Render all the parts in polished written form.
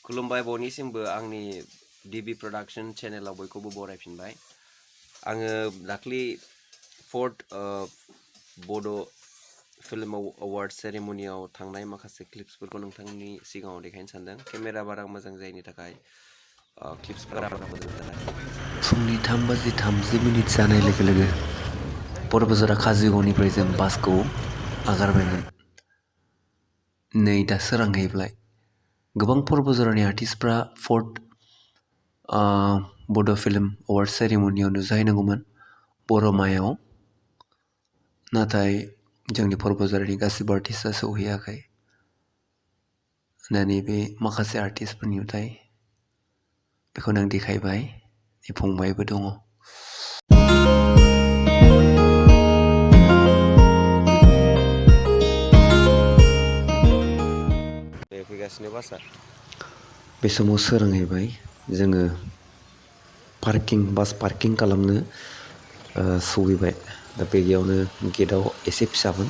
खुलुमबाय बयनिसिमबो आंनि DB production चेनेलाव बयखौबो बरायफिनबाय। आङो दाख्लि 4th Bodo फिल्म अवार्ड सेरेमनियाव थांनाय माखासे क्लिप्सफोरखौ नोंथांनि सिगाङाव देखायनो सानदों। केमेरा बारा मोजां जायैनि थाखाय क्लिप्सफोरा बारा मोजां जायाखै। फुंनि 3:30 जानाय लोगो लोगो बर'बाजारा काजिगनिफ्राय जों बासखौ आगारबायमोन। नै दा सोरांहैबाय। गोबां बर'बाजारनि आर्टिस्टफ्रा 4th बड' फिल्म अवार्ड सेरेमनियाव नुजाहैनांगौमोन बरमायाव, नाथाय जोंनि बर'बाजारनि गासिबो आर्टिस्टआ सौहैयाखै। दा नैबे माखासे आर्टिस्टफोरनि नुथाय बेखौनो आं देखायबाय। फंबायबो दङ। फैगासिनो बासआ। बे समाव सोरांहैबाय। जोङो बास पार्किं खालामनो सहैबाय। दा बेयावनो गेटआव एसे फिसामोन,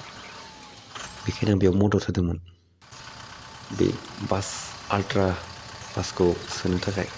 बेखायनो आं बेयाव मदद होदोंमोन बे बास आल्ट्रा बासखौ सोनो थाखाय।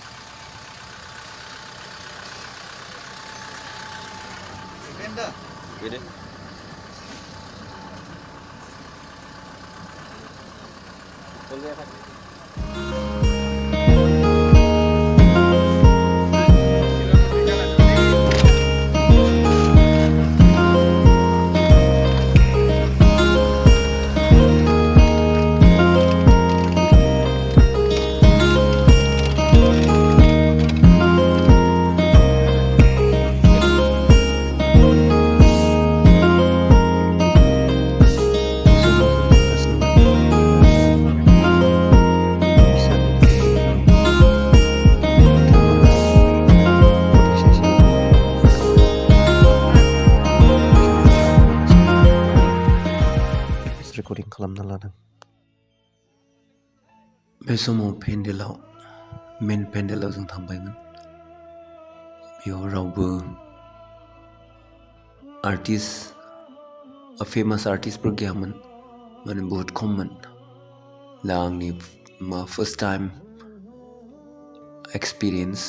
रेकर्डिं खालामना लादों। बे समाव मेन पेन्डेलाव जों थांबायमोन। बेयाव रावबो फेमास आर्टिस्टफोर गैयामोन, माने बुहुत खममोन। दा आंनि फार्स्ट टाइम एक्सपिरियेन्स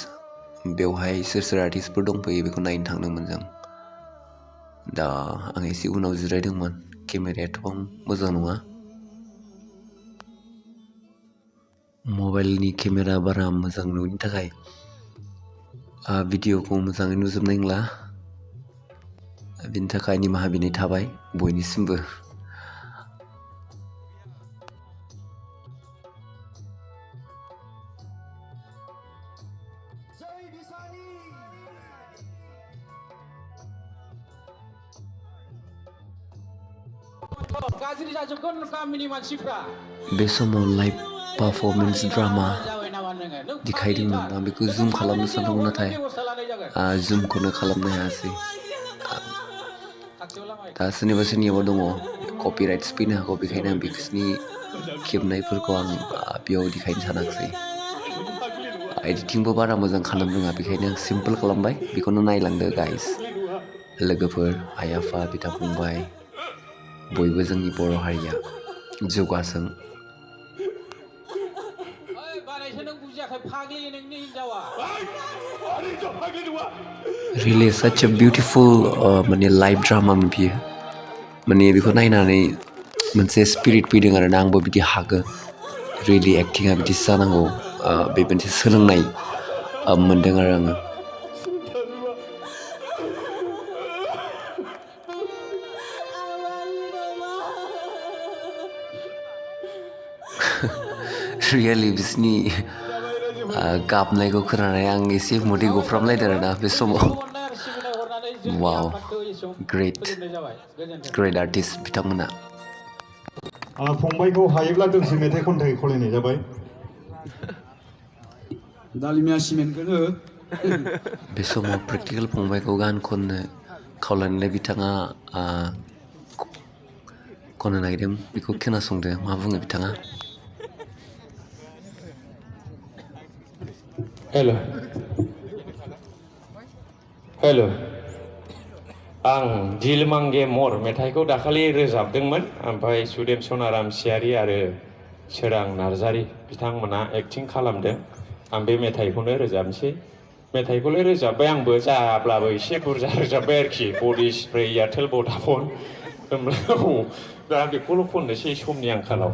बेवहाय सोर आर्टिस्टफोर दंफैयो बेखौ नायनो थांदोंमोन जों। दा आं एसे उनाव जिरायदोंमोन। केमेराया एथबां मोजां नङा। मबाइलनि केमेरा बारा मोजां नङिनि थाखाय भिडिअखौ मोजाङै नुजोबनाय नंला। बिनि थाखाय निमाहा बिनाय थाबाय बयनिसिमबो। बे समाव लाइभ पारफरमेन्स ड्रामा देखायदोंमोन। आं बेखौ जुम खालामनो सानदोंमोन, नाथाय जुमखौनो खालामनो हायासै। दा सोरनियाबा दङ कपिराइट्स फैनो हागौ, बेखायनो आं बिसोरनि खेबनायफोरखौ आं बेयाव देखायनो सानाखिसै। एडिटिंबो बारा मोजां खालामनो रोङा, बेखायनो आं सिम्पोल खालामबाय। बेखौनो नायलांदो गाइस, लोगोफोर, आइ आफा, बिदा फंबाय, बयबो जोंनि बर' हारिया जौगाथों। Really such a beautiful माने लाइभ ड्रामा बियो। माने बेखौ नायनानै मोनसे स्पिरिट फैदों आरोना, आंबो बिदि हागोन। रियेलि एक्टिंआ बिदिसो जानांगौ। बे मोनसे सोलोंनाय मोनदों आरो आङो। रियेलि बिसोरनि गाबनायखौ खोनानानै आं एसे मोदै गफ्रामलायदों आरोना बे समाव। वाव, ग्रेट आर्टिस्ट बिथांमोना। फंबायखौ हायोब्ला दोंसे मेथाइ खन्थाइ खावलायनाय जाबाय। दालिमिया सिमेन्टखौनो बे समाव प्रेक्टिकेल फंबायखौ गान खननो खावलायनानै बिथाङा खननो नागिरदों। बेखौ खोनासंदो, मा बुङो बिथाङा। हेल' आं दिल मांगे मर मेथाइखौ दाखालि रोजाबदोंमोन, ओमफ्राय सुदेम सनाराम सियारि आरो सोरां नार्जारि बिथांमोना एक्टिं खालामदों आं बे मेथाइखौनो रोजाबनोसै मेथाइखौलाय रोजाबबाय आंबो जाब्लाबो एसे बुरजा रोजाबबाय आरोखि बडि स्प्रे एयारटेल भडाफन होमब्ला दा बेखौल' खननोसै समनि आंखालाव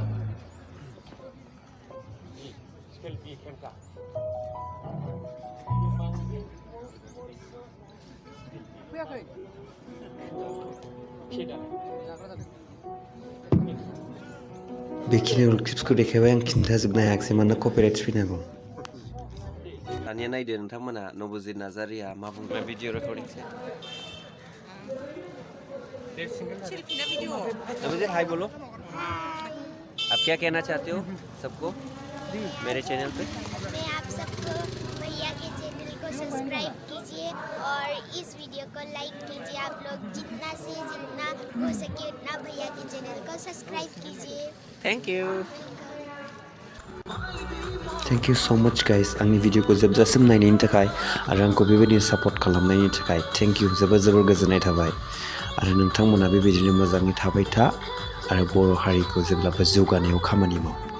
बेखिनियाव क्लिप्सखौ देखायबाय आं खिन्थाजोबनो हायाखिसै मानोना कपिराइट्स फैनो हागौ दानिया नायदो नोंथांमोना नबजित नार्जारिया मा बुंदों भिडिअ रेकर्डिंसै नबजित हाय बोलो आप क्या कहना चाहते हो सबको मेरे चैनल पे मैं आप सबको भैया के चैनल को सब्सक्राइब कीजिए और इस वीडियो को लाइक कीजिए आप लोग जितना से जितना हो सके उतना भैया के चैनल को सब्सक्राइब कीजिए thank you thank you so much guys आंनि भिडिअखौ जोबजासिम नायनायनि थाखाय आरो आंखौ बेबायदिनो सापर्ट खालामनायनि थाखाय थैंक यू जोबोर जोबोर गोजोननाय थाबाय आरो नोंथांमोना बेबायदिनो मोजाङै थाबाय था आरो बर' हारिखौ जेब्लाबो जौगानायाव खामानि माव